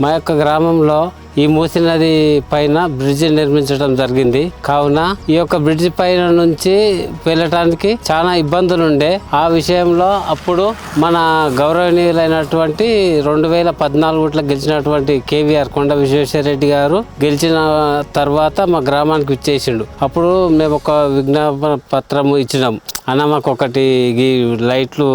మా యొక్క గ్రామంలో ఈ మూసీ నది పైన బ్రిడ్జి నిర్మించడం జరిగింది. కావున ఈ యొక్క బ్రిడ్జి పైన నుంచి వెళ్ళటానికి చాలా ఇబ్బందులు ఉండే. ఆ విషయంలో అప్పుడు మన గౌరవనీయులైనటువంటి 2014 గెలిచినటువంటి కేవీఆర్ కొండ విశ్వేశ్వరరెడ్డి గారు గెలిచిన తర్వాత మా గ్రామానికి ఇచ్చేసిండు. అప్పుడు మేము ఒక విజ్ఞాపన పత్రము ఇచ్చినాం. అన్న మాకు ఒకటి ఈ లైట్లు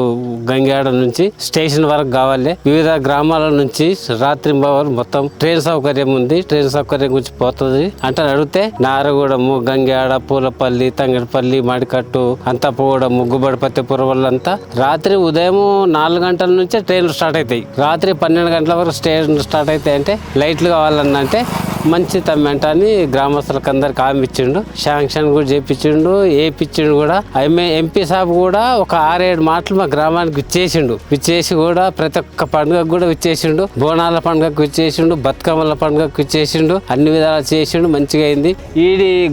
గంగాడ నుంచి స్టేషన్ వరకు కావాలి. వివిధ గ్రామాల నుంచి రాత్రి మొత్తం ట్రైన్ సౌకర్యం ఉంది, ట్రైన్ సౌకర్యం గురించి పోతుంది అంటే అడిగితే నారగూడము, గంగాడ, పూలపల్లి, తంగడపల్లి, మడికట్టు, అంతపూడము, గుబ్బడిపత్తిపురం వాళ్ళంతా రాత్రి ఉదయం 4 గంటల నుంచే ట్రైన్లు స్టార్ట్ అవుతాయి. రాత్రి 12 గంటల వరకు ట్రైన్ స్టార్ట్ అవుతాయి. అంటే లైట్లు కావాలన్నంటే మంచి తమ్మెంట అని గ్రామస్తులకు అందరికి హామీ ఇచ్చిండు. శాంక్షన్ కూడా చేపించిండు, ఏపిచ్చిండు కూడా. ఎంపీ సాబ్ కూడా ఒక 6-7 మాటలు మా గ్రామానికి ఇచ్చేసి కూడా ప్రతి ఒక్క పండుగకు కూడా ఇచ్చేసిండు. బోనాల పండుగకు ఇచ్చేసిండు, బతుకమ్మల పండుగకు ఇచ్చేసిండు. అన్ని విధాలు చేసిండు, మంచిగా అయింది. ఈ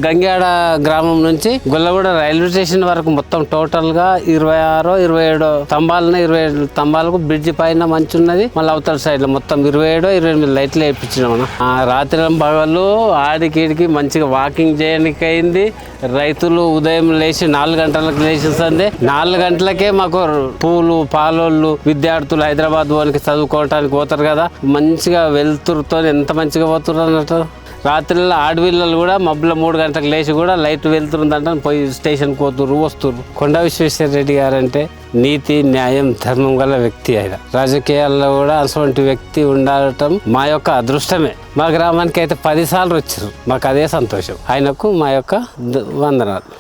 గంగాడ గ్రామం నుంచి గొల్లగూడ రైల్వే స్టేషన్ వరకు మొత్తం టోటల్ గా 26-27 స్తంభాలను 27 స్తంభాలకు బ్రిడ్జి పైన మంచి ఉన్నది. మళ్ళీ అవతల సైడ్ లో మొత్తం 27-28 లైట్లు వేయించినాం. రాత్రి పగలు ఆడికిడికి మంచిగా వాకింగ్ చేయడానికి అయింది. రైతులు ఉదయం లేచి 4 గంటలకు లేచింది. 4 గంటలకే మాకు పూలు పాలోళ్ళు విద్యార్థులు హైదరాబాద్ పోనికి చదువుకోవటానికి పోతారు కదా, మంచిగా వెళ్తురుతో ఎంత మంచిగా పోతున్నారు అన్నట్టు. రాత్రిలో ఆడపిల్లలు కూడా మబ్బులో 3 గంటలకు లేచి కూడా లైట్ వెళ్తుందంటే పోయి స్టేషన్ పోతుర్రు వస్తుర్రు. కొండ విశ్వేశ్వరరెడ్డి గారు అంటే నీతి, న్యాయం, ధర్మం గల వ్యక్తి. ఆయన రాజకీయాల్లో కూడా అటువంటి వ్యక్తి ఉండటం మా యొక్క అదృష్టమే. మా గ్రామానికి అయితే 10 సార్లు వచ్చారు. మాకు అదే సంతోషం. ఆయనకు మా యొక్క వందనాలు.